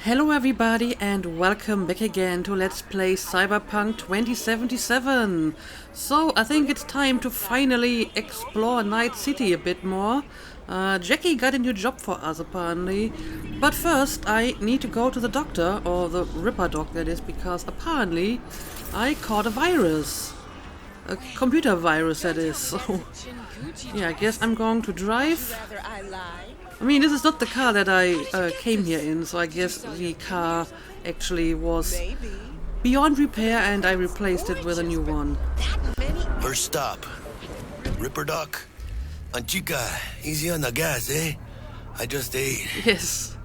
Hello everybody and welcome back again to Let's Play Cyberpunk 2077. So I think it's time to finally explore Night City a bit more. Jackie got a new job for us apparently. But first I need to go to the doctor, or the Ripper doc that is, because apparently I caught a virus. A computer virus that is. So yeah, I guess I'm going to drive. I mean, this is not the car that I came here in, so I guess the car actually was beyond repair and I replaced it with a new one. First stop, Ripper Doc. Anchica, easy on the gas, eh? I just ate. Yes.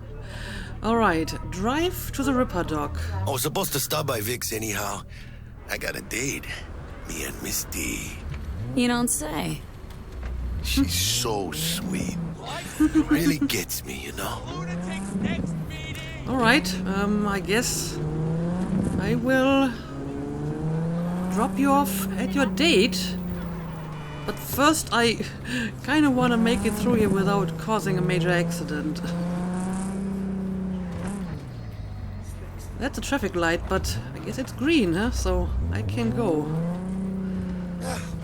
Alright, drive to the Ripper doc. I was supposed to stop by Vic's anyhow. I got a date. Me and Misty. You don't say. She's so sweet. Really gets me, you know? Alright, I guess I will drop you off at your date. But first I kind of want to make it through here without causing a major accident. That's a traffic light, but I guess it's green, huh? So I can go.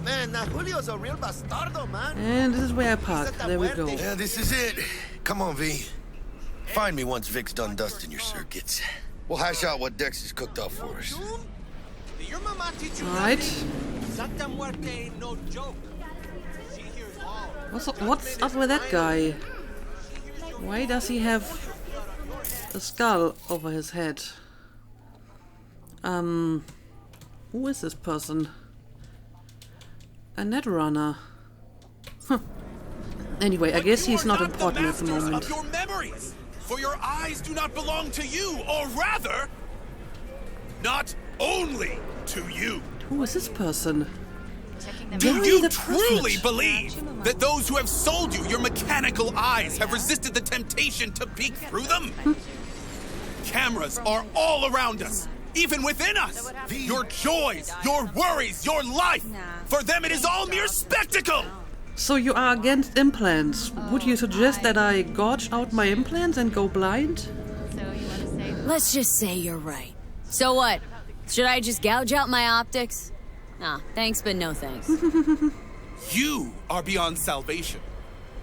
Man, now Julio's a real bastardo, man. And this is where I park. There we go. Yeah, this is it. Come on, V. Find me once Vic's done dusting your circuits. We'll hash out what Dexter's cooked up for us. Alright. What's up with that guy? Why does he have a skull over his head? Who is this person? A netrunner. Huh. Anyway, I guess he's not important at the moment. Your memories, for your eyes do not belong to you, or rather, not only to you. Who is this person? Do you truly believe that those who have sold you your mechanical eyes have resisted the temptation to peek through them? Cameras are all around us, even within us. Your joys, your worries, your life. For them it is all mere spectacle. So you are against implants. Would you suggest that I gouge out my implants and go blind? Let's just say you're right. So what? Should I just gouge out my optics? Nah, thanks, but no thanks. You are beyond salvation,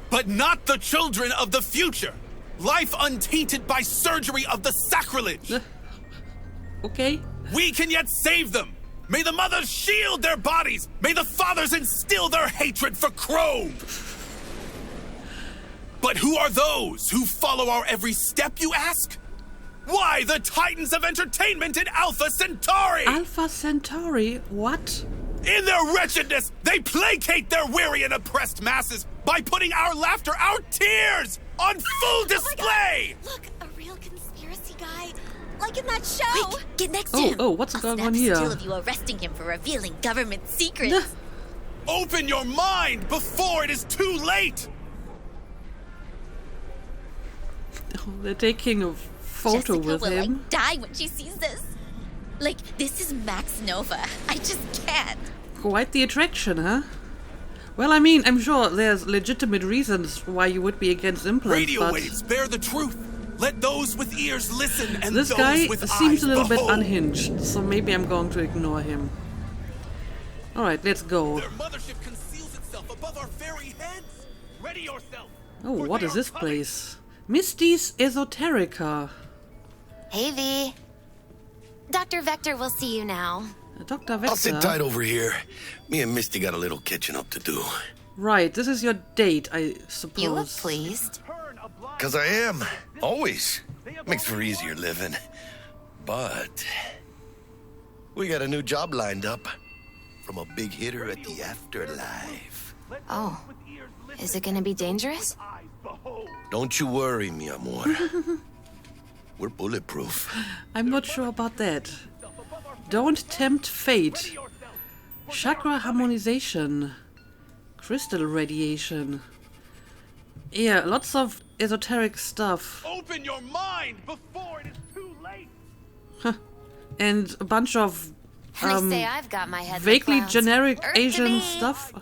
but not the children of the future. Life untainted by surgery of the sacrilege. Okay. We can yet save them. May the mothers shield their bodies. May the fathers instill their hatred for Chrome. But who are those who follow our every step, you ask? Why, the titans of entertainment in Alpha Centauri! Alpha Centauri? What? In their wretchedness, they placate their weary and oppressed masses by putting our laughter, our tears, on full display! Look, a real conspiracy guy. Like in that show. Quick, get next to him. Oh, what's going on here? Still of you arresting him for revealing government secrets. Open your mind before it is too late! Oh, they're taking a photo Jessica with will him. die when she sees this. Like, this is Max Nova. I just can't. Quite the attraction, huh? Well, I mean, I'm sure there's legitimate reasons why you would be against implants, Radio but waves bear the truth. Let those with ears listen, and this those guy with seems eyes a little bit behold. unhinged, so maybe I'm going to ignore him. Alright, let's go. Their mothership conceals itself above our very heads. Ready yourself. Oh, for what they is are this coming. place? Misty's Esoterica. Hey, V. Dr. Vector will see you now. Dr. Vector. I'll sit tight over here. Me and Misty got a little catching up to do. Right, this is your date, I suppose. You look pleased. Cause I am. Always. Makes for easier living. But we got a new job lined up from a big hitter at the afterlife. Oh. Is it gonna be dangerous? Don't you worry, mi amor. We're bulletproof. I'm not sure about that. Don't tempt fate. Chakra harmonization. Crystal radiation. Yeah, lots of esoteric stuff. Open your mind before it is too late. And a bunch of They say I've got my head in the vaguely clouds. generic Earth to Asian me. stuff.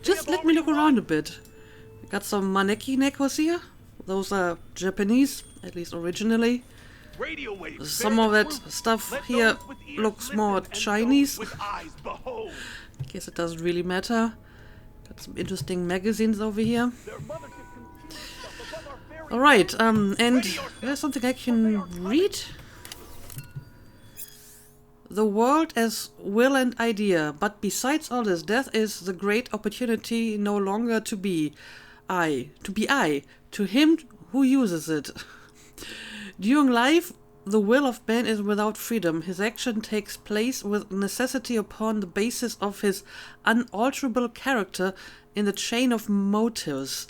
Just let me look around a bit. Got some maneki necklace here. Those are Japanese, at least originally. Radio waves Some of that stuff here looks more Chinese. Guess it doesn't really matter. Got some interesting magazines over here. Alright, and there's something I can read. The world as will and idea, but besides all this, death is the great opportunity no longer to be I, to him who uses it. During life, the will of man is without freedom. His action takes place with necessity upon the basis of his unalterable character in the chain of motives.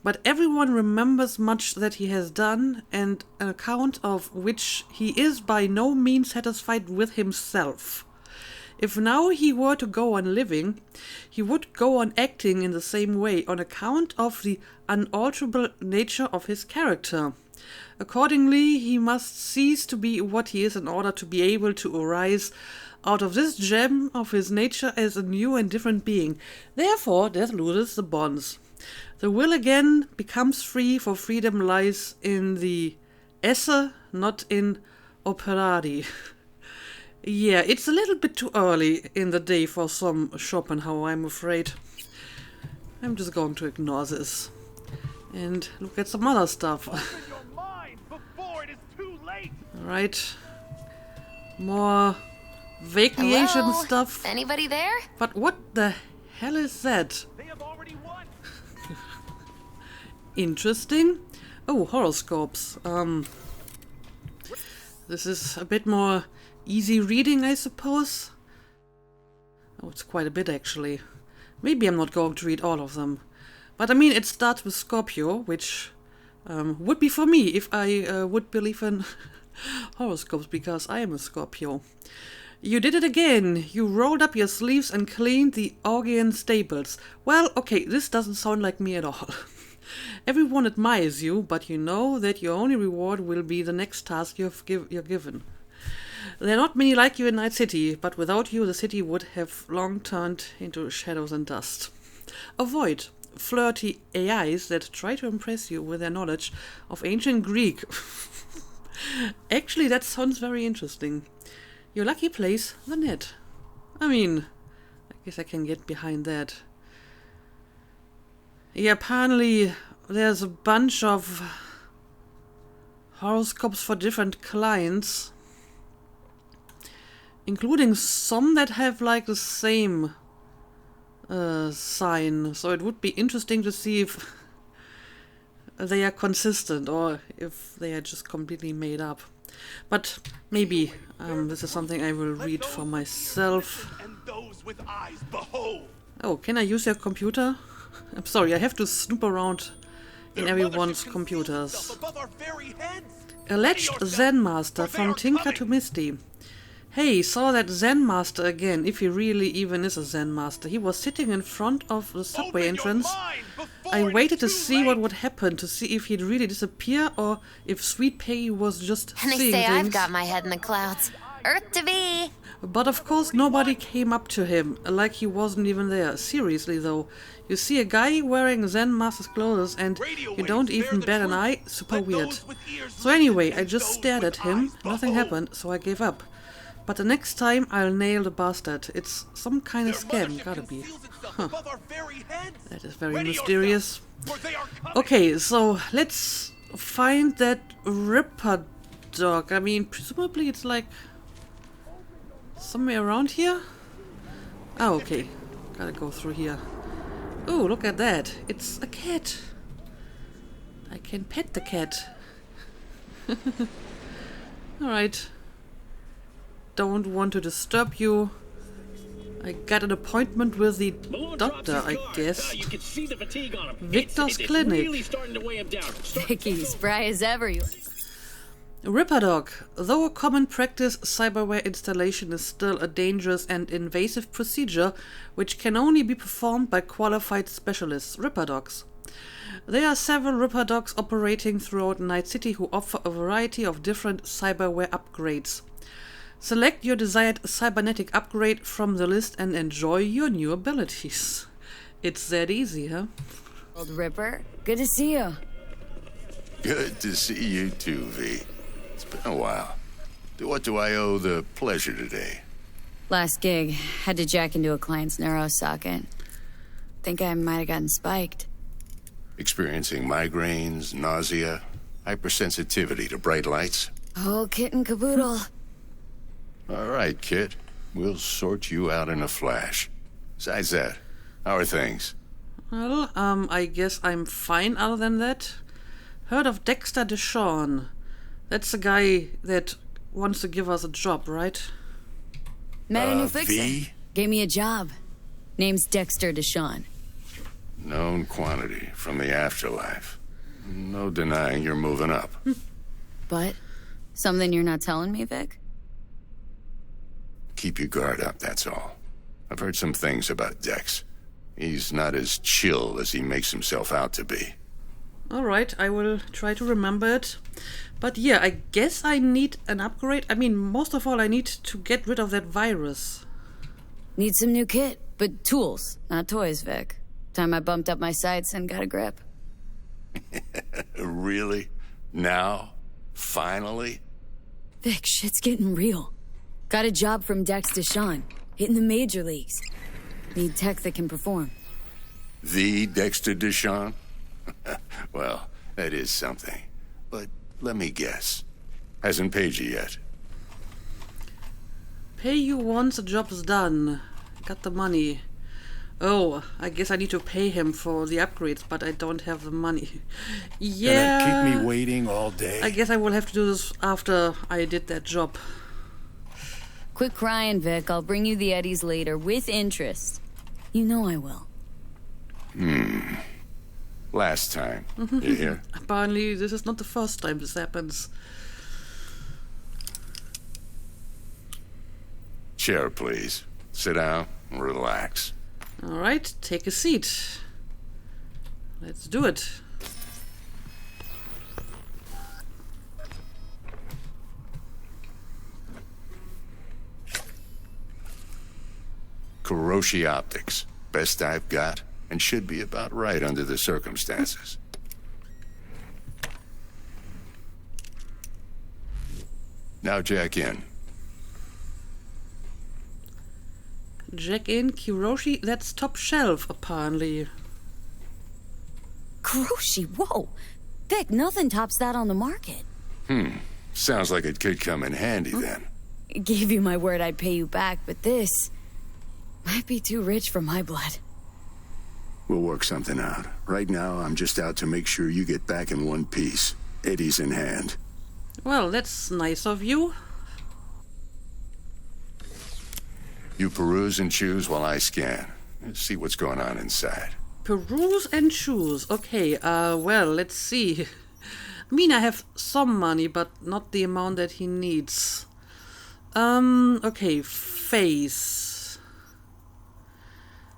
But everyone remembers much that he has done, and an account of which he is by no means satisfied with himself. If now he were to go on living, he would go on acting in the same way, on account of the unalterable nature of his character. Accordingly, he must cease to be what he is in order to be able to arise out of this gem of his nature as a new and different being. Therefore, death loses the bonds. The will again becomes free, for freedom lies in the esse, not in operari. Yeah, it's a little bit too early in the day for some Schopenhauer, I'm afraid. I'm just going to ignore this and look at some other stuff. Alright. More vacation stuff. Anybody there? But what the hell is that? They have already won. Interesting. Oh, horoscopes. This is a bit more easy reading, I suppose. Oh, it's quite a bit, actually. Maybe I'm not going to read all of them. But I mean, it starts with Scorpio, which would be for me if I would believe in horoscopes, because I am a Scorpio. You did it again. You rolled up your sleeves and cleaned the Augean stables. Well, okay, this doesn't sound like me at all. Everyone admires you, but you know that your only reward will be the next task you're given. There are not many like you in Night City, but without you the city would have long turned into shadows and dust. Avoid flirty AIs that try to impress you with their knowledge of ancient Greek. Actually, that sounds very interesting. Your lucky place, the net. I mean, I guess I can get behind that. Yeah, apparently there's a bunch of horoscopes for different clients, including some that have like the same sign. So it would be interesting to see if they are consistent or if they are just completely made up. But maybe this is something I will read for myself. Oh, can I use your computer? I'm sorry, I have to snoop around in everyone's computers. Alleged Zen Master from Tinker to Misty. Hey, saw that Zen Master again, if he really even is a Zen Master. He was sitting in front of the subway entrance. I waited to see what would happen, to see if he'd really disappear or if Sweet Peggy was just And they seeing say things. I've got my head in the clouds. Earth to be! But of course nobody came up to him, like he wasn't even there. Seriously though, you see a guy wearing Zen Master's clothes and you don't even bat an eye? Super weird. So anyway, I just stared at him, nothing happened, so I gave up. But the next time I'll nail the bastard. It's some kind of scam, gotta be. Huh. That is very mysterious. Okay, so let's find that Ripper dog. I mean, presumably it's like somewhere around here? Oh, okay. Gotta go through here. Oh, look at that. It's a cat. I can pet the cat. Alright. Don't want to disturb you. I got an appointment with the doctor, I guess. Victor's clinic. Vicky, spry as ever. You. Ripper Dog. Though a common practice, cyberware installation is still a dangerous and invasive procedure which can only be performed by qualified specialists, Ripper Dogs. There are several Ripper Dogs operating throughout Night City who offer a variety of different cyberware upgrades. Select your desired cybernetic upgrade from the list and enjoy your new abilities. It's that easy, huh? Old Ripper, good to see you. Good to see you too, V. It's been a while. To what do I owe the pleasure today? Last gig, had to jack into a client's neuro socket. Think I might have gotten spiked. Experiencing migraines, nausea, hypersensitivity to bright lights? Oh, kit and caboodle. All right, kid. We'll sort you out in a flash. Besides that, how are things? Well, I guess I'm fine other than that. Heard of Dexter DeShawn? That's the guy that wants to give us a job, right? Met a new fixer. V? Gave me a job. Name's Dexter DeShawn. Known quantity from the afterlife. No denying you're moving up. But? Something you're not telling me, Vic? Keep your guard up, that's all. I've heard some things about Dex. He's not as chill as he makes himself out to be. Alright, I will try to remember it. But yeah, I guess I need an upgrade. I mean, most of all, I need to get rid of that virus. Need some new kit, but tools, not toys, Vic. Time I bumped up my sights and got a grip. Really? Now? Finally? Vic, shit's getting real. Got a job from Dex DeShawn, hitting the major leagues. Need tech that can perform. The Dexter DeShawn? Well, that is something. But let me guess. Hasn't paid you yet. Pay you once the job's done. Got the money. Oh, I guess I need to pay him for the upgrades, but I don't have the money. Yeah. Gonna keep me waiting all day? I guess I will have to do this after I did that job. Quit crying, Vic. I'll bring you the eddies later, with interest. You know I will. Last time. You hear? Apparently, this is not the first time this happens. Chair, please. Sit down and relax. Alright, take a seat. Let's do it. Kiroshi Optics. Best I've got, and should be about right under the circumstances. Now jack in. Jack in, Kiroshi, that's top shelf, apparently. Kiroshi, whoa! Vic, nothing tops that on the market. Sounds like it could come in handy then. Gave you my word I'd pay you back, but this might be too rich for my blood. We'll work something out. Right now, I'm just out to make sure you get back in one piece. Eddie's in hand. Well, that's nice of you. You peruse and choose while I scan. Let's see what's going on inside. Peruse and choose. Okay, well, let's see. I mean, I have some money, but not the amount that he needs. Okay, face.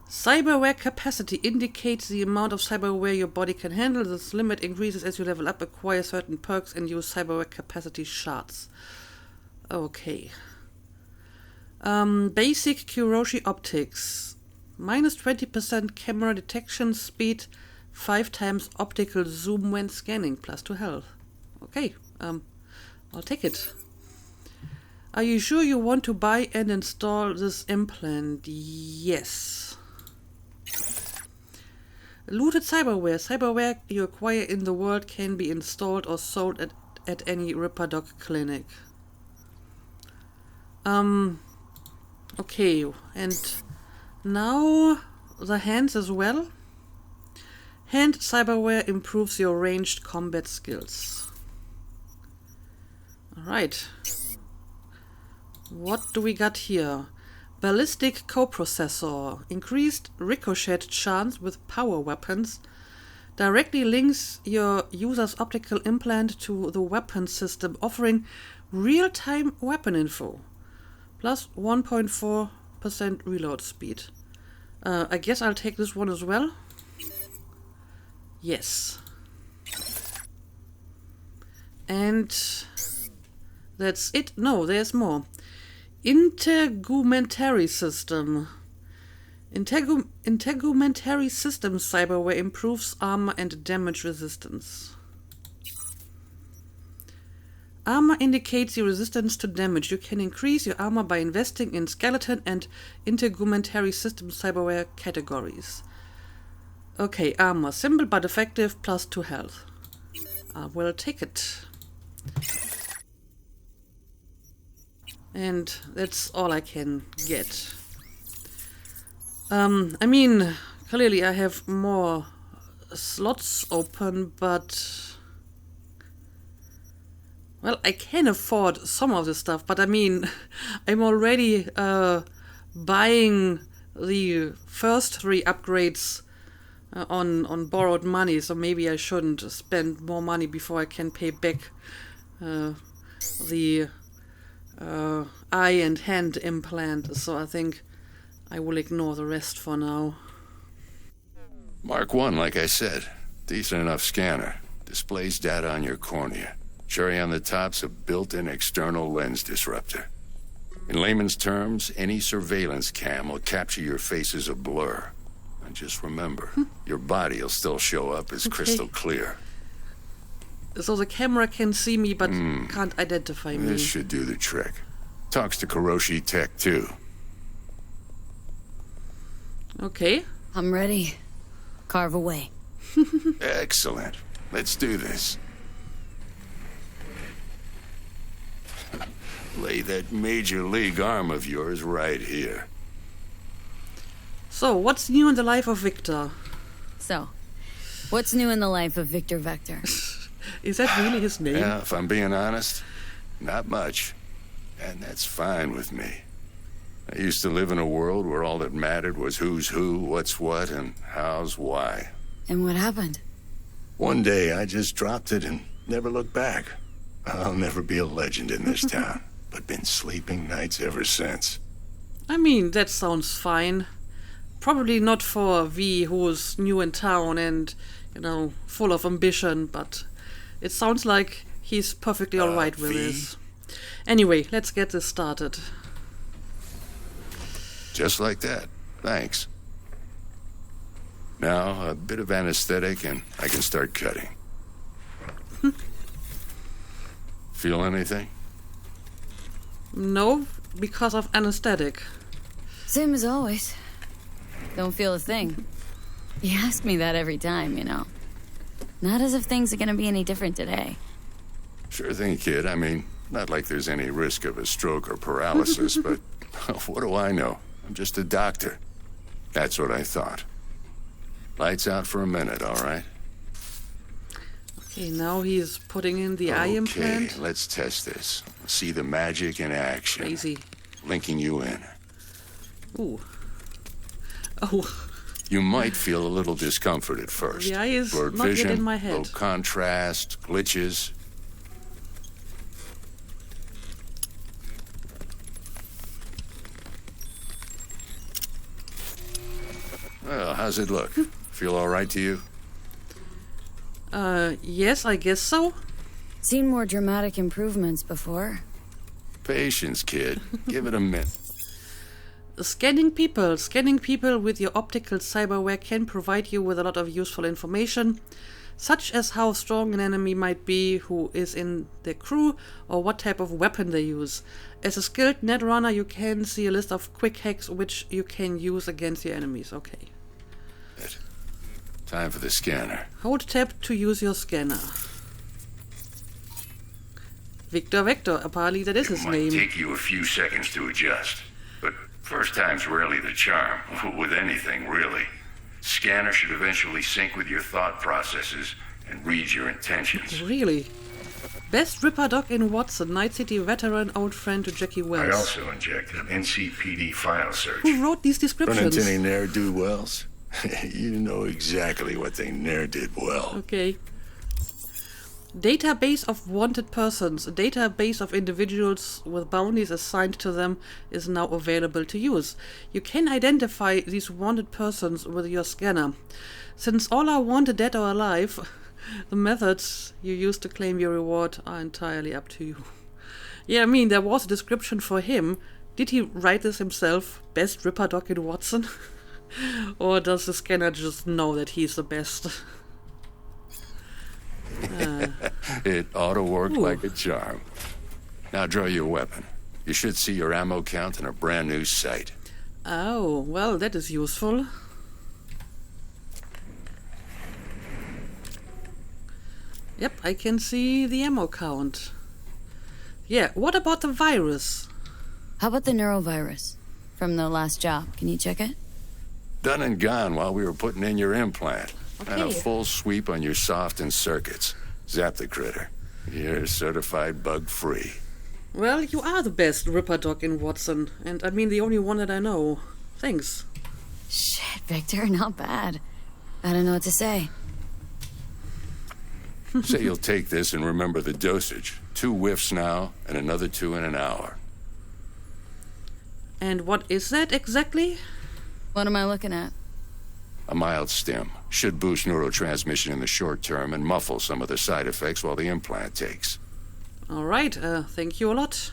Cyberware capacity indicates the amount of cyberware your body can handle. This limit increases as you level up, acquire certain perks, and use cyberware capacity shards. Okay. Basic Kiroshi optics. Minus 20% camera detection speed, 5 times optical zoom when scanning, plus 2 health. Okay, I'll take it. Are you sure you want to buy and install this implant? Yes. Looted cyberware. Cyberware you acquire in the world can be installed or sold at any Ripperdoc clinic. Okay, and now the hands as well. Hand cyberware improves your ranged combat skills. Alright. What do we got here? Ballistic coprocessor. Increased ricochet chance with power weapons. Directly links your user's optical implant to the weapon system, offering real-time weapon info. Plus 1.4% reload speed. I guess I'll take this one as well. Yes. And that's it. No, there's more. Integumentary system. Integumentary system cyberware improves armor and damage resistance. Armor indicates your resistance to damage. You can increase your armor by investing in skeleton and integumentary system cyberware categories. Okay, armor. Simple but effective, +2 health. I will take it. And that's all I can get. I mean, clearly I have more slots open, but... Well, I can afford some of this stuff, but I mean, I'm already buying the first 3 upgrades on borrowed money, so maybe I shouldn't spend more money before I can pay back the eye and hand implant, so I think I will ignore the rest for now. Mark 1, like I said. Decent enough scanner. Displays data on your cornea. Cherry on the top's a built-in external lens disruptor. In layman's terms, any surveillance cam will capture your face as a blur. And just remember, your body will still show up as crystal clear. So the camera can see me, but can't identify me. This should do the trick. Talks to Kuroshi Tech, too. Okay. I'm ready. Carve away. Excellent. Let's do this. Lay that major league arm of yours right here. So, what's new in the life of Victor? So, what's new in the life of Victor Vector? Is that really his name? Yeah, if I'm being honest, not much. And that's fine with me. I used to live in a world where all that mattered was who's who, what's what, and how's why. And what happened? One day I just dropped it and never looked back. I'll never be a legend in this town, but been sleeping nights ever since. I mean, that sounds fine. Probably not for V, who's new in town and, you know, full of ambition, but it sounds like he's perfectly alright with this. Anyway, let's get this started. Just like that. Thanks. Now, a bit of anesthetic and I can start cutting. Feel anything? No, because of anesthetic. Same as always. Don't feel a thing. You ask me that every time, you know. Not as if things are gonna be any different today. Sure thing, kid. I mean, not like there's any risk of a stroke or paralysis, but what do I know? I'm just a doctor. That's what I thought. Lights out for a minute, all right? Okay, now he's putting in the eye implant. Okay, let's test this. See the magic in action. Crazy. Linking you in. Ooh. Oh. You might feel a little discomfort at first. The eye is Blurred not vision, yet in my head. Low contrast, glitches. Well, how's it look? Feel all right to you? Yes, I guess so. Seen more dramatic improvements before. Patience, kid. Give it a minute. Scanning people with your optical cyberware can provide you with a lot of useful information, such as how strong an enemy might be, who is in their crew, or what type of weapon they use. As a skilled netrunner, you can see a list of quick hacks which you can use against your enemies. Okay. Time for the scanner. Hold tab to use your scanner. Victor Vector, apparently that is his name. It might take you a few seconds to adjust, but first time's rarely the charm, with anything, really. Scanner should eventually sync with your thought processes and read your intentions. Really? Best Ripper Doc in Watson, Night City veteran, old friend to Jackie Wells. I also injected an NCPD file search. Who wrote these descriptions? Run into any ne'er-do-wells? You know exactly what they ne'er did well. Okay. Database of wanted persons. A database of individuals with bounties assigned to them is now available to use. You can identify these wanted persons with your scanner. Since all are wanted dead or alive, the methods you use to claim your reward are entirely up to you. Yeah, I mean, there was a description for him. Did he write this himself? Best Ripper Doc in Watson? Or does the scanner just know that he's the best? It ought to work like a charm. Now draw your weapon. You should see your ammo count in a brand new sight. Oh, well, that is useful. Yep, I can see the ammo count. Yeah, what about the virus? How about the neurovirus from the last job? Can you check it? Done and gone while we were putting in your implant. And a Okay. full sweep on your soft and circuits. Zap the critter. You're certified bug-free. Well, you are the best Ripper dog in Watson, and I mean the only one that I know. Thanks. Shit, Victor, not bad. I don't know what to say. Say you'll take this and remember the dosage. 2 whiffs now, and another 2 in an hour. And what is that exactly? What am I looking at? A mild stim. Should boost neurotransmission in the short term and muffle some of the side effects while the implant takes. Alright, thank you a lot.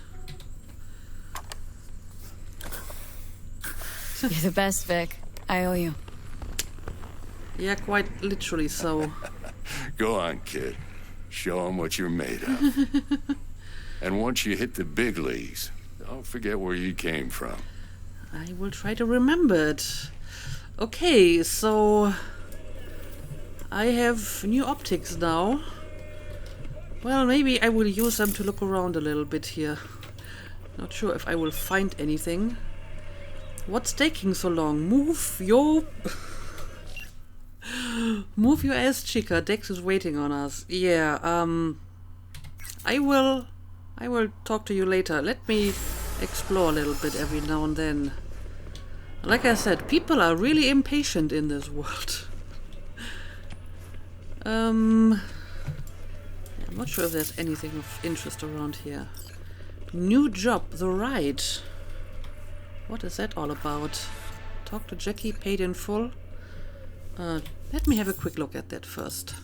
You're the best, Vic. I owe you. Yeah, quite literally so. Go on, kid. Show 'em what you're made of. And once you hit the big leagues, don't forget where you came from. I will try to remember it. Okay, so I have new optics now. Well, maybe I will use them to look around a little bit here. Not sure if I will find anything. What's taking so long? Move your ass, chica. Dex is waiting on us. Yeah, I will talk to you later. Let me explore a little bit every now and then. Like I said, people are really impatient in this world. I'm not sure if there's anything of interest around here. New job, the ride. What is that all about? Talk to Jackie, paid in full. Let me have a quick look at that first.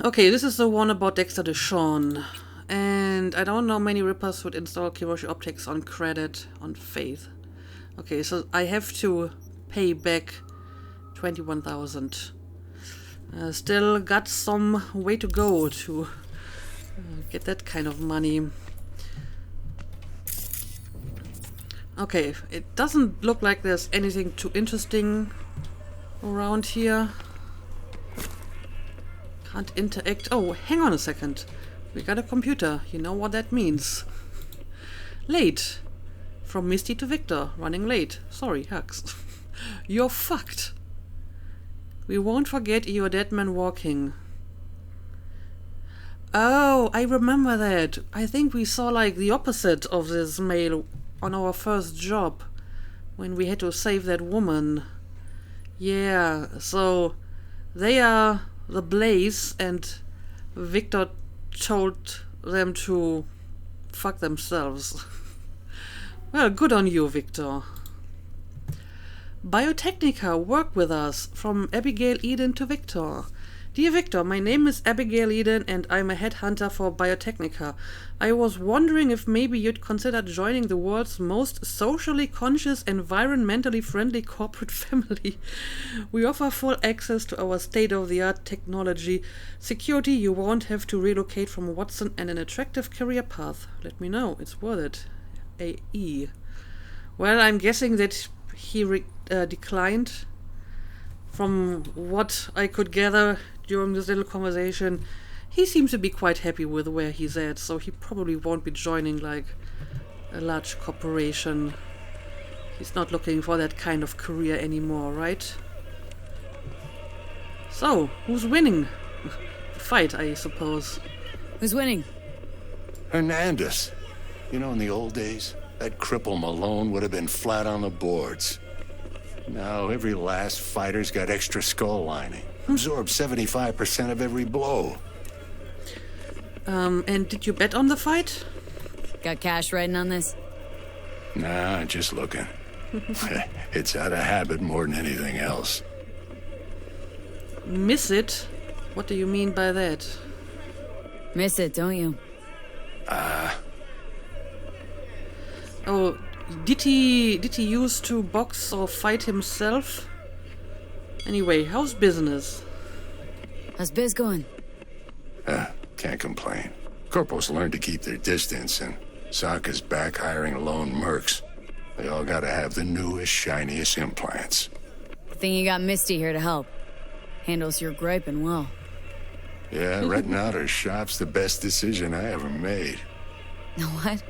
Okay, this is the one about Dexter DeShawn. And I don't know many Rippers would install Kiroshi optics on credit, on faith. Okay, so I have to pay back 21,000. Still got some way to go to get that kind of money. Okay, it doesn't look like there's anything too interesting around here. Can't interact. Oh, hang on a second. We got a computer. You know what that means. Late. From Misty to Victor. Running late. Sorry, Hux. You're fucked. We won't forget you're a dead man walking. Oh, I remember that. I think we saw like the opposite of this mail on our first job. When we had to save that woman. Yeah, so they are the Blaze and Victor told them to fuck themselves. Well, good on you, Victor. Biotechnica, work with us. From Abigail Eden to Victor. Dear Victor, my name is Abigail Eden and I'm a headhunter for Biotechnica. I was wondering if maybe you'd consider joining the world's most socially conscious, environmentally friendly corporate family. We offer full access to our state-of-the-art technology, security, you won't have to relocate from Watson, and an attractive career path. Let me know, it's worth it. AE. Well, I'm guessing that he declined. From what I could gather during this little conversation, he seems to be quite happy with where he's at, so he probably won't be joining like a large corporation. He's not looking for that kind of career anymore, right? So, who's winning? The fight, I suppose. Who's winning? Hernandez. You know, in the old days, that cripple Malone would have been flat on the boards. Now, every last fighter's got extra skull lining. Absorbs 75% of every blow. And did you bet on the fight? Got cash riding on this? Nah, just looking. It's out of habit more than anything else. Miss it? What do you mean by that? Miss it, don't you? Oh, did he used to box or fight himself? Anyway, how's business? How's biz going? Can't complain. Corporals learned to keep their distance, and Sokka's back hiring lone mercs. They all gotta have the newest, shiniest implants. Good thing you got Misty here to help. Handles your griping well. Yeah, renting out her shop's the best decision I ever made. What?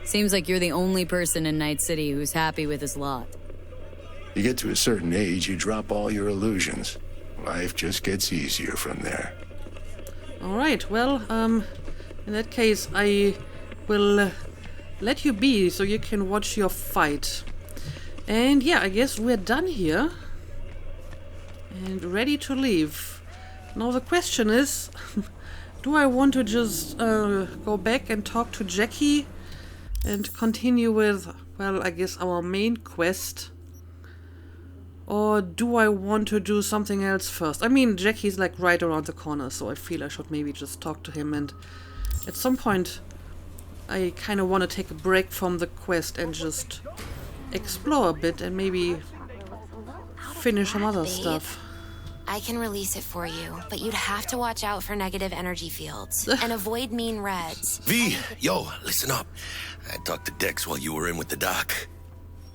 Seems like you're the only person in Night City who's happy with his lot. You get to a certain age, you drop all your illusions. Life just gets easier from there. Alright, well, in that case, I will let you be so you can watch your fight. And yeah, I guess we're done here. And ready to leave. Now the question is, do I want to just go back and talk to Jackie and continue with, well, I guess our main quest? Or do I want to do something else first? I mean, Jackie's like right around the corner, so I feel I should maybe just talk to him, and at some point I kind of want to take a break from the quest and just explore a bit and maybe finish some other stuff. I can release it for you, but you'd have to watch out for negative energy fields and avoid mean reds. V, yo, listen up. I talked to Dex while you were in with the doc.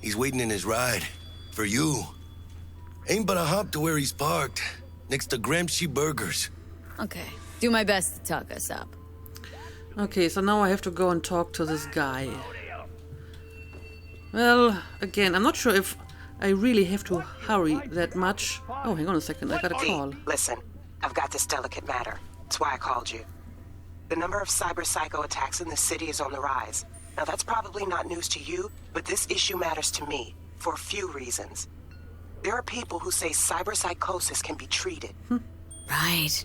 He's waiting in his ride. For you. Ain't but a hop to where he's parked. Next to Gramsci Burgers. Okay, do my best to talk us up. Okay, so now I have to go and talk to this guy. Well, again, I'm not sure if I really have to hurry that much. Oh, hang on a second, I got a call. Listen, I've got this delicate matter. That's why I called you. The number of cyber psycho attacks in the city is on the rise. Now that's probably not news to you, but this issue matters to me for a few reasons. There are people who say cyberpsychosis can be treated. Right.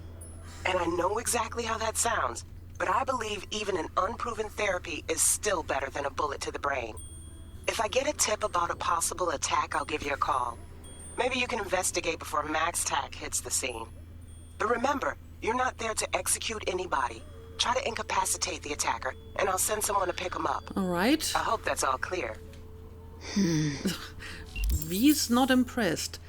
And I know exactly how that sounds, but I believe even an unproven therapy is still better than a bullet to the brain. If I get a tip about a possible attack, I'll give you a call. Maybe you can investigate before Max Tack hits the scene. But remember, you're not there to execute anybody. Try to incapacitate the attacker, and I'll send someone to pick him up. Alright. I hope that's all clear. V's not impressed.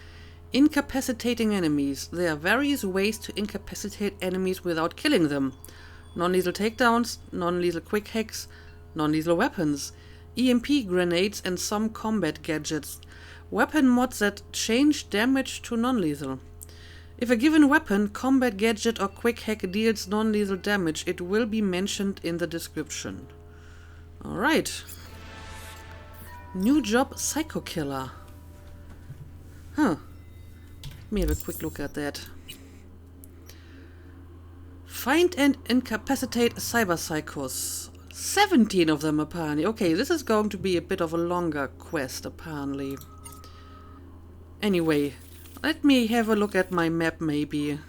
Incapacitating enemies. There are various ways to incapacitate enemies without killing them. Non-lethal takedowns, non-lethal quick hacks, non-lethal weapons, EMP grenades and some combat gadgets. Weapon mods that change damage to non-lethal. If a given weapon, combat gadget or quick hack deals non-lethal damage, it will be mentioned in the description. Alright. New job, Psycho Killer. Huh. Let me have a quick look at that. Find and incapacitate cyber psychos. 17 of them apparently. Okay, this is going to be a bit of a longer quest apparently. Anyway, let me have a look at my map maybe.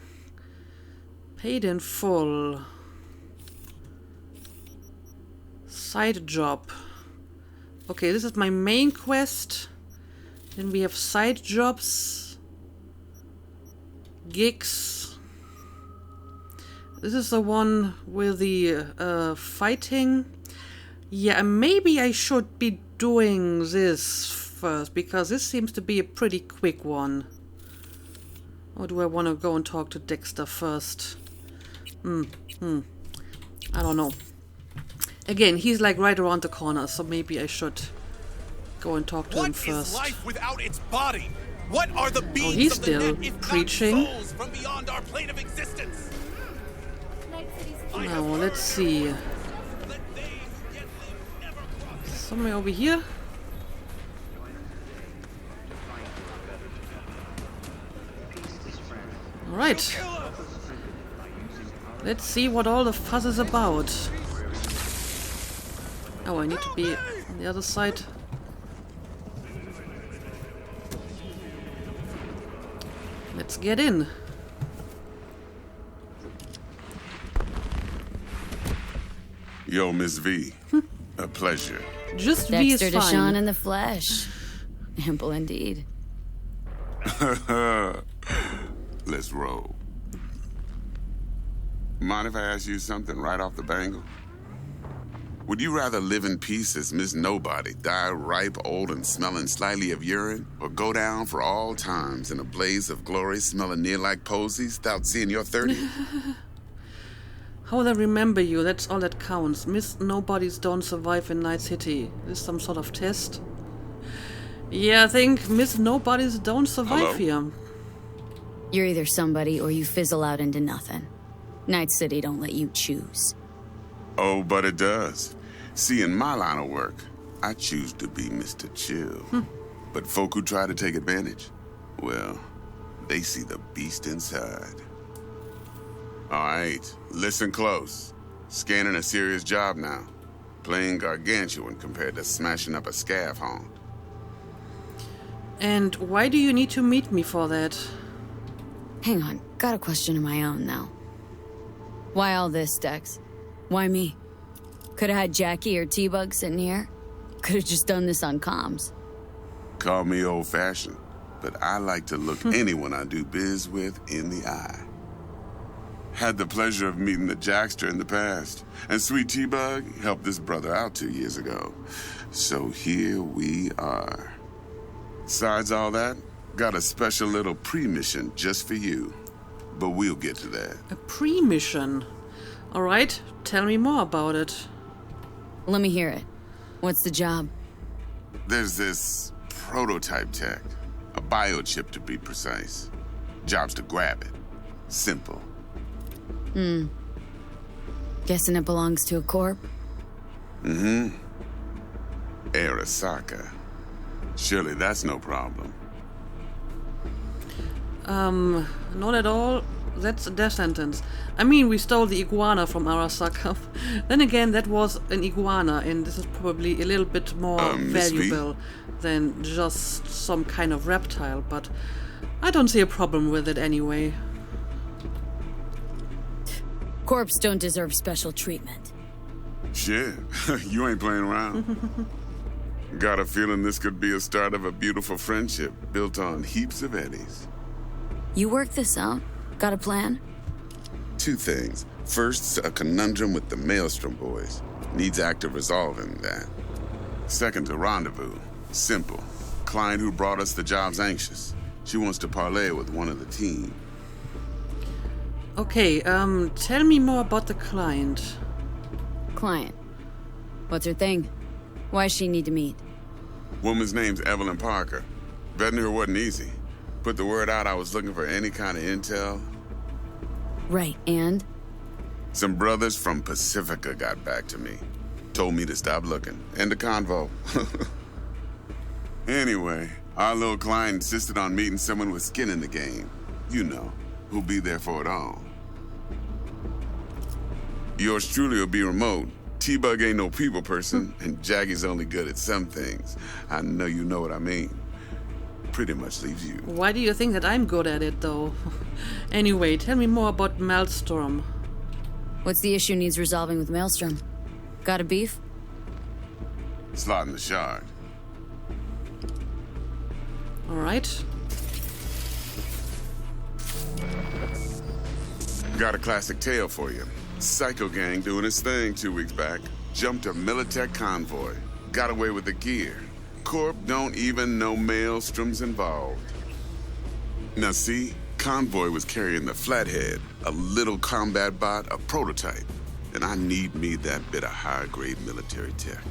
Paid in full. Side job. Okay, this is my main quest. Then we have side jobs. Gigs. This is the one with the fighting. Yeah, maybe I should be doing this first, because this seems to be a pretty quick one. Or do I want to go and talk to Dexter first? I don't know. Again, he's like right around the corner, so maybe I should go and talk to him first. What is life without its body? What are the beings he's of the still net if preaching. not souls from beyond our plane of existence? Now, let's see. Somewhere over here? Alright. Let's see what all the fuss is about. Oh, I need to be on the other side. Let's get in. Yo, Miss V. A pleasure. Just V is Dexter fine. DeShawn in the flesh. Ample indeed. Let's roll. Mind if I ask you something right off the bangle? Would you rather live in peace as Miss Nobody, die ripe, old, and smelling slightly of urine, or go down for all times in a blaze of glory, smelling near like posies, without seeing your 30? How will I remember you? That's all that counts. Miss Nobodies don't survive in Night City. Is this some sort of test? Yeah, I think Miss Nobodies don't survive here. You're either somebody or you fizzle out into nothing. Night City don't let you choose. Oh, but it does. See, in my line of work, I choose to be Mr. Chill. But folk who try to take advantage, well, they see the beast inside. All right, listen close. Scanning a serious job now. Playing gargantuan compared to smashing up a scav haunt. And why do you need to meet me for that? Hang on, got a question of my own now. Why all this, Dex? Why me? Could've had Jackie or T-Bug sitting here. Could've just done this on comms. Call me old-fashioned, but I like to look anyone I do biz with in the eye. Had the pleasure of meeting the Jackster in the past, and Sweet T-Bug helped this brother out 2 years ago. So here we are. Besides all that, got a special little pre-mission just for you. But we'll get to that. A pre-mission? Alright, tell me more about it. Let me hear it. What's the job? There's this prototype tech. A biochip to be precise. Job's to grab it. Simple. Guessing it belongs to a corp? Arasaka. Surely that's no problem. Not at all. That's a death sentence. I mean, we stole the iguana from Arasaka. Then again, that was an iguana, and this is probably a little bit more valuable than just some kind of reptile, but I don't see a problem with it anyway. Corps don't deserve special treatment. Shit, you ain't playing around. Got a feeling this could be a start of a beautiful friendship built on heaps of eddies. You work this out? Got a plan? Two things. First, a conundrum with the Maelstrom boys. Needs active resolving that. Second, a rendezvous. Simple. Client who brought us the job's anxious. She wants to parlay with one of the team. Okay, tell me more about the client. Client. What's her thing? Why does she need to meet? Woman's name's Evelyn Parker. Vetting her wasn't easy. Put the word out I was looking for any kind of intel. Right, and? Some brothers from Pacifica got back to me. Told me to stop looking. End of convo. Anyway, our little client insisted on meeting someone with skin in the game. You know, who'll be there for it all. Yours truly will be remote. T-Bug ain't no people person, and Jaggie's only good at some things. I know you know what I mean. Pretty much leaves you. Why do you think that I'm good at it, though? Anyway, tell me more about Maelstrom. What's the issue needs resolving with Maelstrom? Got a beef? Slotting the shard. Alright. Got a classic tale for you. Psycho gang doing his thing 2 weeks back. Jumped a Militech convoy. Got away with the gear. Corp don't even know Maelstrom's involved. Now see, convoy was carrying the Flathead, a little combat bot, a prototype. And I need me that bit of high-grade military tech.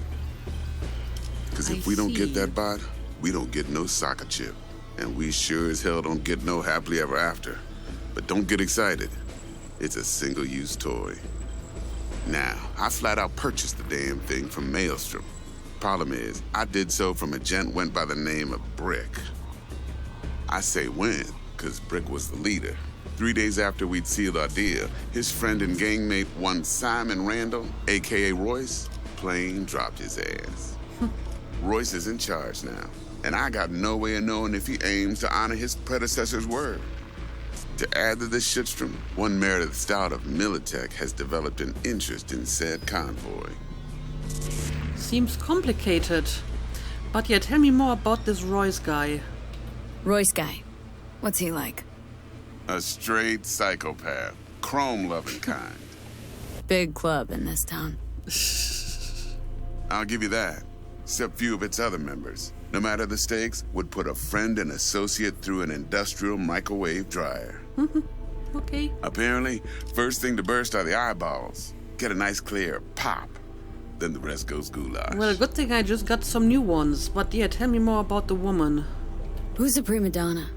Because if we don't get that bot, we don't get no soccer chip. And we sure as hell don't get no happily ever after. But don't get excited. It's a single-use toy. Now, I flat out purchased the damn thing from Maelstrom. Problem is, I did so from a gent went by the name of Brick. I say when, because Brick was the leader. 3 days after we'd sealed our deal, his friend and gangmate, one Simon Randall, a.k.a. Royce, plain dropped his ass. Royce is in charge now, and I got no way of knowing if he aims to honor his predecessor's word. To add to this shitstrom, one Meredith Stout of Militech has developed an interest in said convoy. Seems complicated. But yeah, tell me more about this Royce guy. Royce guy. What's he like? A straight psychopath. Chrome-loving kind. Big club in this town. I'll give you that. Except few of its other members, no matter the stakes, would put a friend and associate through an industrial microwave dryer. Okay. Apparently, first thing to burst are the eyeballs. Get a nice clear pop. Then the rest goes goulash. Well, good thing I just got some new ones. But yeah, tell me more about the woman. Who's the prima donna?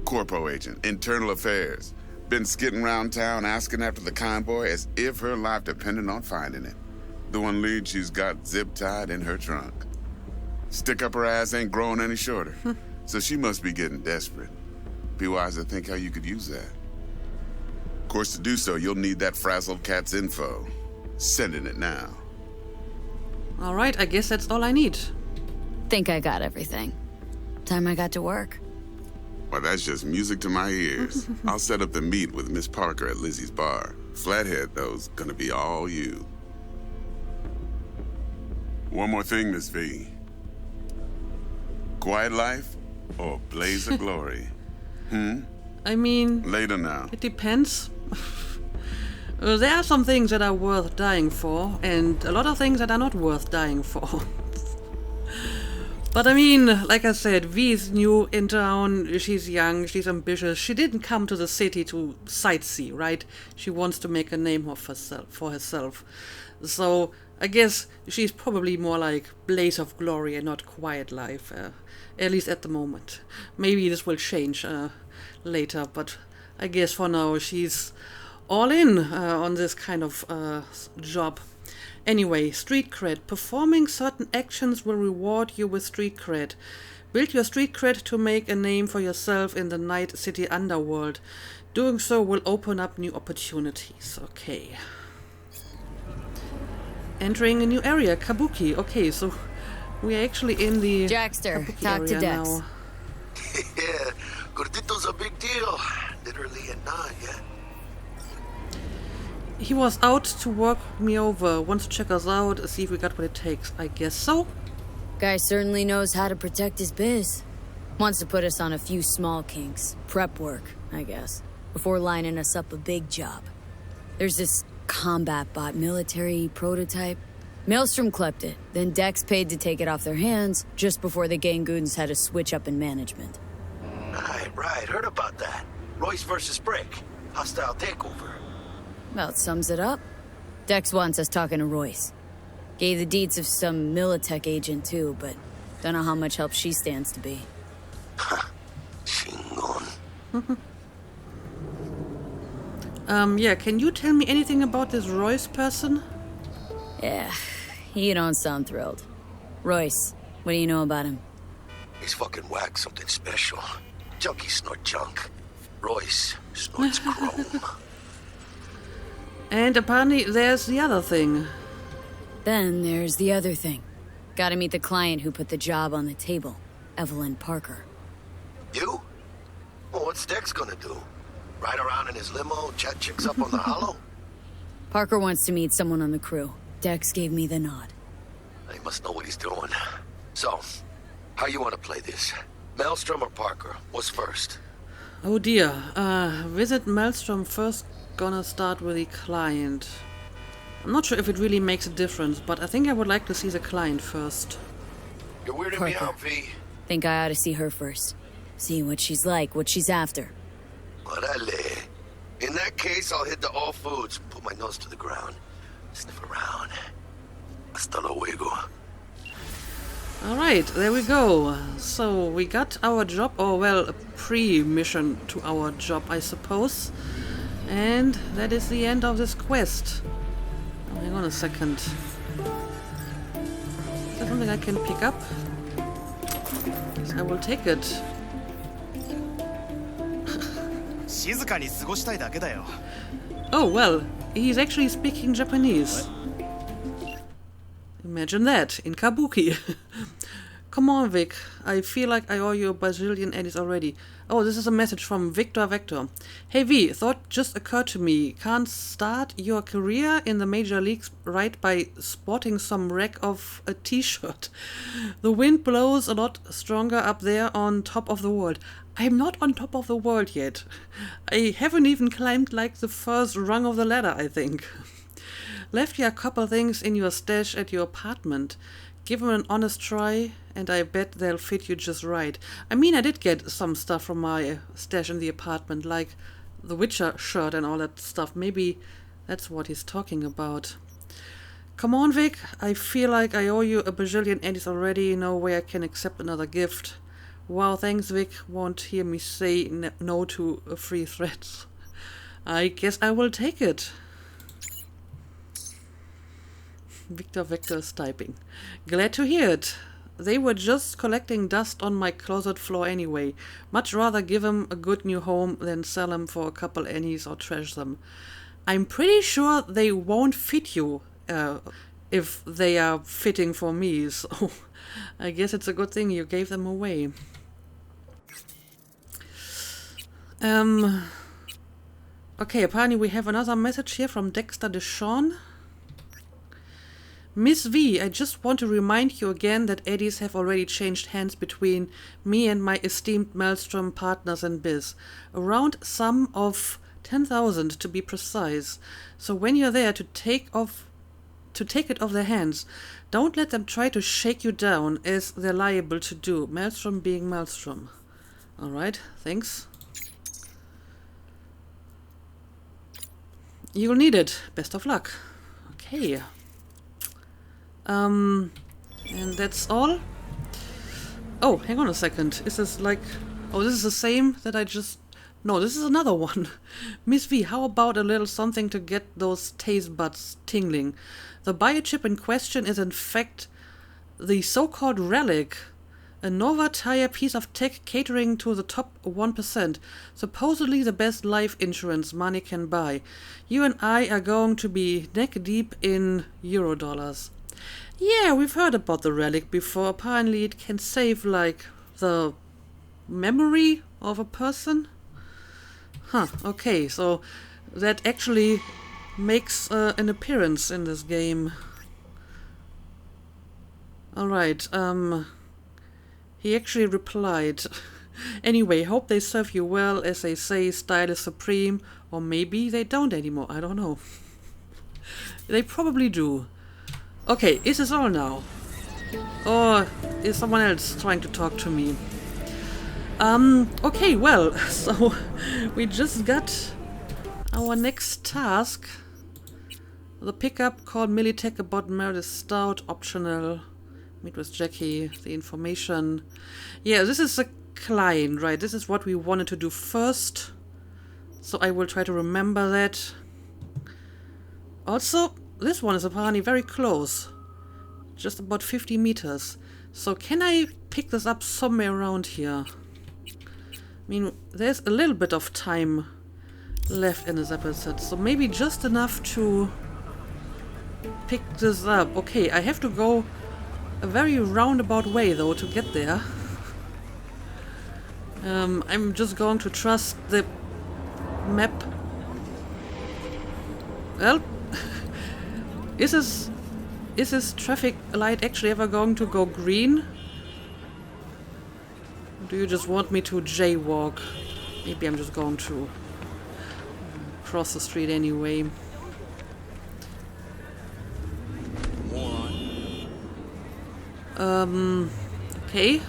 Corpo agent, internal affairs. Been skidding around town asking after the convoy as if her life depended on finding it. The one lead she's got zip-tied in her trunk. Stick up her ass ain't growing any shorter. So she must be getting desperate. Be wise to think how you could use that. Of course, to do so, you'll need that frazzled cat's info. Sending it now. Alright, I guess that's all I need. Think I got everything. Time I got to work. Well, that's just music to my ears. I'll set up the meet with Miss Parker at Lizzie's bar. Flathead, though's gonna be all you. One more thing, Miss V. Quiet life or blaze of glory? I mean, Later now. it depends. There are some things that are worth dying for, and a lot of things that are not worth dying for. But I mean, like I said, V is new in town, she's young, she's ambitious. She didn't come to the city to sightsee, right? She wants to make a name of herself. So I guess she's probably more like blaze of glory and not quiet life, at least at the moment. Maybe this will change later, but I guess for now she's all in on this kind of job. Anyway, street cred. Performing certain actions will reward you with street cred. Build your street cred to make a name for yourself in the Night City underworld. Doing so will open up new opportunities. Okay. Entering a new area, Kabuki. Okay, so we're actually in the Dexter, Kabuki talk to area Dex. now. Yeah, Gordito's a big deal. Literally and not, yeah. He was out to work me over. Wants to check us out, see if we got what it takes. I guess so. Guy certainly knows how to protect his biz. Wants to put us on a few small kinks. Prep work, I guess. Before lining us up a big job. There's this combat bot military prototype. Maelstrom clept it. Then Dex paid to take it off their hands just before the Gangoons had a switch up in management. Right. Heard about that. Royce versus Brick. Hostile takeover. About sums it up. Dex wants us talking to Royce. Gave the deeds of some Militech agent too, but don't know how much help she stands to be. Chingon. Yeah, can you tell me anything about this Royce person? Yeah, you don't sound thrilled. Royce, what do you know about him? He's fucking whack, something special. Junkies snort junk. Royce snorts chrome. And apparently there's the other thing. Then there's the other thing. Gotta meet the client who put the job on the table, Evelyn Parker. You? Well, what's Dex gonna do? Ride around in his limo, chat chicks up on the hollow? Parker wants to meet someone on the crew. Dex gave me the nod. He must know what he's doing. So, how you want to play this? Maelstrom or Parker? What's first? Oh dear. Visit Maelstrom first. Gonna start with the client. I'm not sure if it really makes a difference, but I think I would like to see the client first. You're weirding me out, V. Think I ought to see her first. See what she's like, what she's after. Orale. In that case, I'll hit the all foods, put my nose to the ground, sniff around. Hasta luego. Alright, there we go. So we got our job, or well, a pre-mission to our job, I suppose. And that is the end of this quest. Oh, hang on a second. Is that something I can pick up? Yes, I will take it. Oh, well, he's actually speaking Japanese. Imagine that, in Kabuki. Come on, Vic. I feel like I owe you a bazillion eddies already. Oh, this is a message from Victor Vector. Hey V, thought just occurred to me. Can't start your career in the major leagues right by sporting some wreck of a t-shirt. The wind blows a lot stronger up there on top of the world. I'm not on top of the world yet. I haven't even climbed like the first rung of the ladder, I think. Left you a couple things in your stash at your apartment. Give them an honest try, and I bet they'll fit you just right. I mean, I did get some stuff from my stash in the apartment, like the Witcher shirt and all that stuff. Maybe that's what he's talking about. Come on, Vic. I feel like I owe you a bajillion eddies already. No way I can accept another gift. Wow, thanks, Vic. Won't hear me say no to free threats. I guess I will take it. Victor Vector is typing. Glad to hear it. They were just collecting dust on my closet floor anyway. Much rather give them a good new home than sell them for a couple annies or trash them. I'm pretty sure they won't fit you if they are fitting for me, so I guess it's a good thing you gave them away. Okay, apparently we have another message here from Dexter DeShawn. Miss V, I just want to remind you again that eddies have already changed hands between me and my esteemed Maelstrom partners in biz. Around sum of 10,000 to be precise. So when you're there to take it off their hands, don't let them try to shake you down as they're liable to do. Maelstrom being Maelstrom. Alright, thanks. You'll need it. Best of luck. Okay. And that's all. Oh, hang on a second. Is this like... Oh, this is the same that I just... No, this is another one. Miss V, how about a little something to get those taste buds tingling? The biochip in question is in fact the so-called relic. A Nova-tier piece of tech catering to the top 1%. Supposedly the best life insurance money can buy. You and I are going to be neck deep in Eurodollars. Yeah, we've heard about the relic before. Apparently it can save, like, the memory of a person. Huh, okay, so that actually makes an appearance in this game. Alright, he actually replied, anyway, hope they serve you well. As they say, style is supreme. Or maybe they don't anymore, I don't know. They probably do. Okay, is this all now? Or is someone else trying to talk to me? Okay, well, so we just got our next task. The pickup called Militech about Meredith Stout, optional. Meet with Jackie, the information. Yeah, this is a client, right? This is what we wanted to do first. So I will try to remember that. Also, this one is apparently very close. Just about 50 meters. So can I pick this up somewhere around here? I mean, there's a little bit of time left in this episode. So maybe just enough to pick this up. Okay, I have to go a very roundabout way though to get there. I'm just going to trust the map. Well, is this traffic light actually ever going to go green? Or do you just want me to jaywalk? Maybe I'm just going to cross the street anyway. Okay.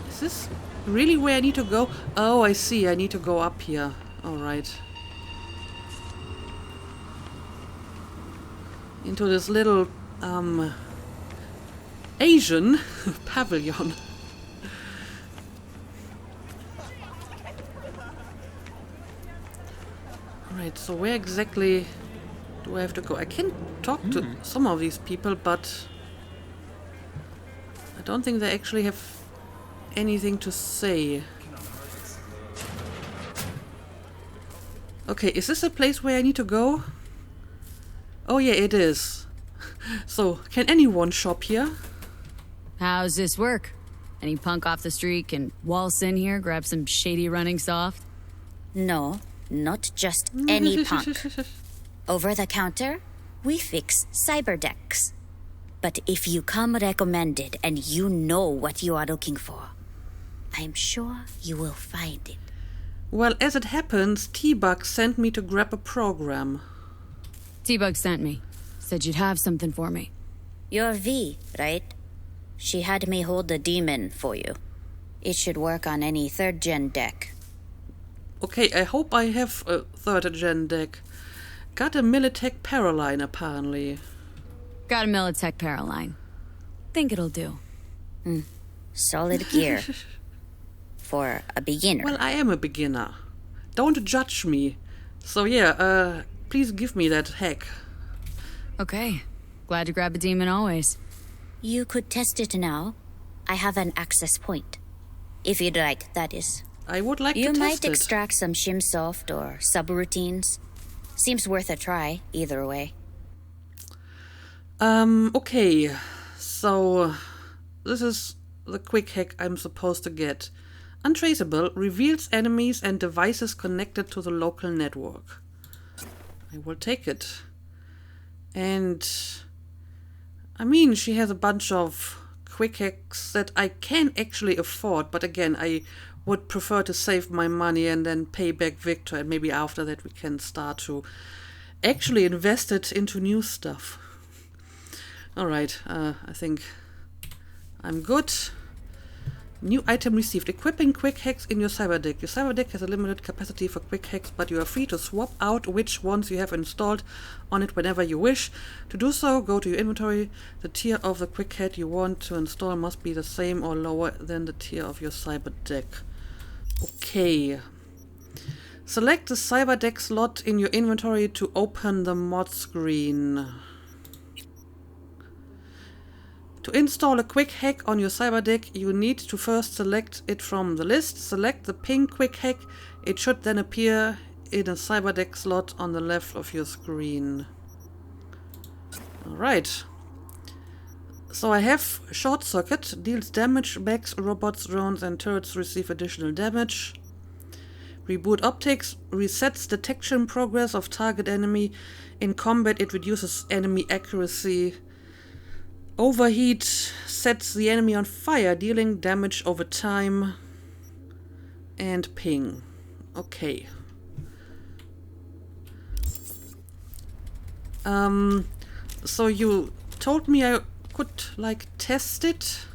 Is this really where I need to go? Oh, I see. I need to go up here. Alright. Into this little, Asian pavilion. Alright, so where exactly do I have to go? I can talk to some of these people, but I don't think they actually have anything to say. Okay, is this a place where I need to go? Oh yeah, it is. So, can anyone shop here? How's this work? Any punk off the street can waltz in here, grab some shady running soft? No, not just any punk. Over the counter, we fix cyberdecks. But if you come recommended and you know what you are looking for, I'm sure you will find it. Well, as it happens, T-Bug sent me to grab a program. T-Bug sent me. Said you'd have something for me. You're V, right? She had me hold the demon for you. It should work on any 3rd gen deck. Okay, I hope I have a 3rd gen deck. Got a Militech Paraline, apparently. Got a Militech Paraline. Think it'll do. Solid gear. For a beginner. Well, I am a beginner. Don't judge me. So yeah, please give me that hack. Okay. Glad to grab a demon always. You could test it now. I have an access point. If you'd like, that is. I would like to test it. You might extract some shimsoft or subroutines. Seems worth a try, either way. Okay. So, this is the quick hack I'm supposed to get. Untraceable reveals enemies and devices connected to the local network. I will take it. And I mean, she has a bunch of quick hacks that I can actually afford, but again, I would prefer to save my money and then pay back Victor, and maybe after that we can start to actually invest it into new stuff. Alright, I think I'm good. New item received. Equipping quick hacks in your cyberdeck. Your cyberdeck has a limited capacity for quick hacks, but you are free to swap out which ones you have installed on it whenever you wish. To do so, go to your inventory. The tier of the quick hack you want to install must be the same or lower than the tier of your cyberdeck. Okay. Select the cyberdeck slot in your inventory to open the mod screen. To install a quick hack on your cyberdeck, you need to first select it from the list. Select the ping quick hack. It should then appear in a cyberdeck slot on the left of your screen. Alright. So I have short circuit, deals damage, mechs, robots, drones and turrets receive additional damage. Reboot optics resets detection progress of target enemy. In combat it reduces enemy accuracy. Overheat sets the enemy on fire, dealing damage over time. And ping. Okay. So you told me I could, like, test it?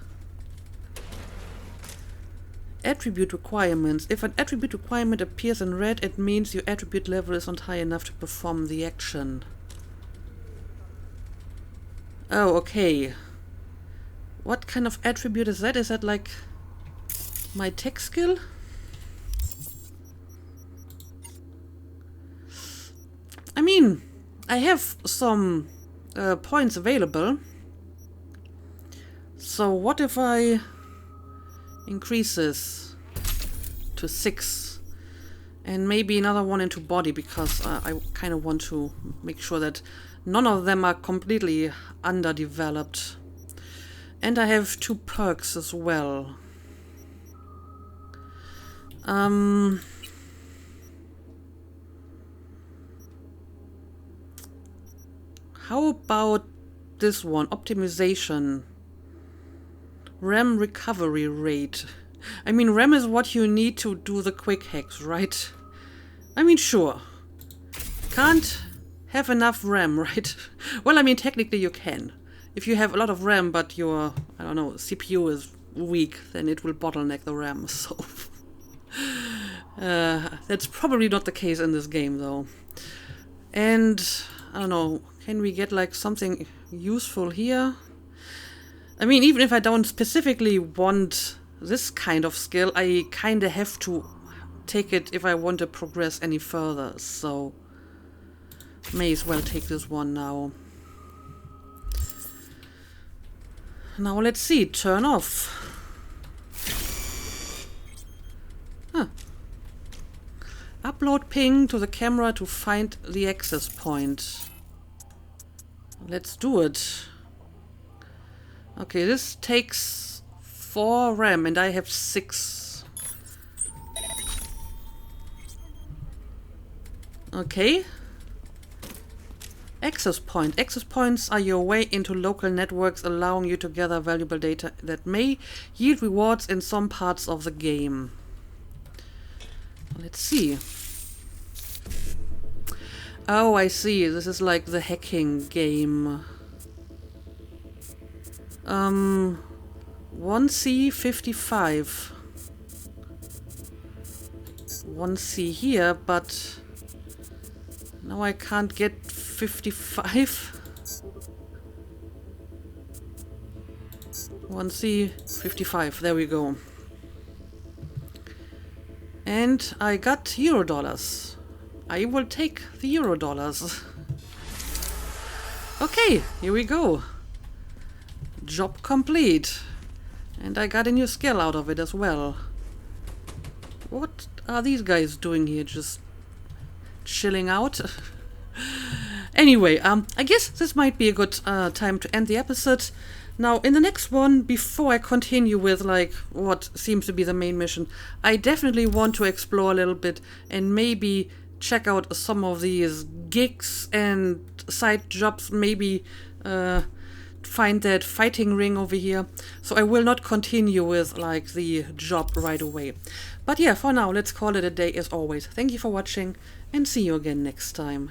Attribute requirements. If an attribute requirement appears in red, it means your attribute level is not high enough to perform the action. Oh, okay. What kind of attribute is that? Is that like my tech skill? I mean, I have some points available. So what if I increase this to 6? And maybe another one into body, because I kind of want to make sure that none of them are completely underdeveloped. And I have 2 perks as well. How about this one? Optimization. RAM recovery rate. I mean, RAM is what you need to do the quick hacks, right? I mean, sure. Can't have enough RAM, right? Well, I mean, technically you can. If you have a lot of RAM, but your, I don't know, CPU is weak, then it will bottleneck the RAM, so... that's probably not the case in this game, though. And, I don't know, can we get, like, something useful here? I mean, even if I don't specifically want this kind of skill, I kinda have to take it if I want to progress any further, so... May as well take this one now. Now let's see, turn off. Huh. Upload ping to the camera to find the access point. Let's do it. Okay, this takes 4 RAM and I have 6. Okay. Access point. Access points are your way into local networks, allowing you to gather valuable data that may yield rewards in some parts of the game. Let's see. Oh, I see. This is like the hacking game. 1C55. 1C here, but now I can't get 55. 1C, 55, there we go. And I got Eurodollars. I will take the Eurodollars. Okay, here we go. Job complete. And I got a new skill out of it as well. What are these guys doing here? Just chilling out? Anyway, I guess this might be a good time to end the episode. Now, in the next one, before I continue with, like, what seems to be the main mission, I definitely want to explore a little bit and maybe check out some of these gigs and side jobs, maybe find that fighting ring over here. So I will not continue with, like, the job right away. But yeah, for now, let's call it a day as always. Thank you for watching, and see you again next time.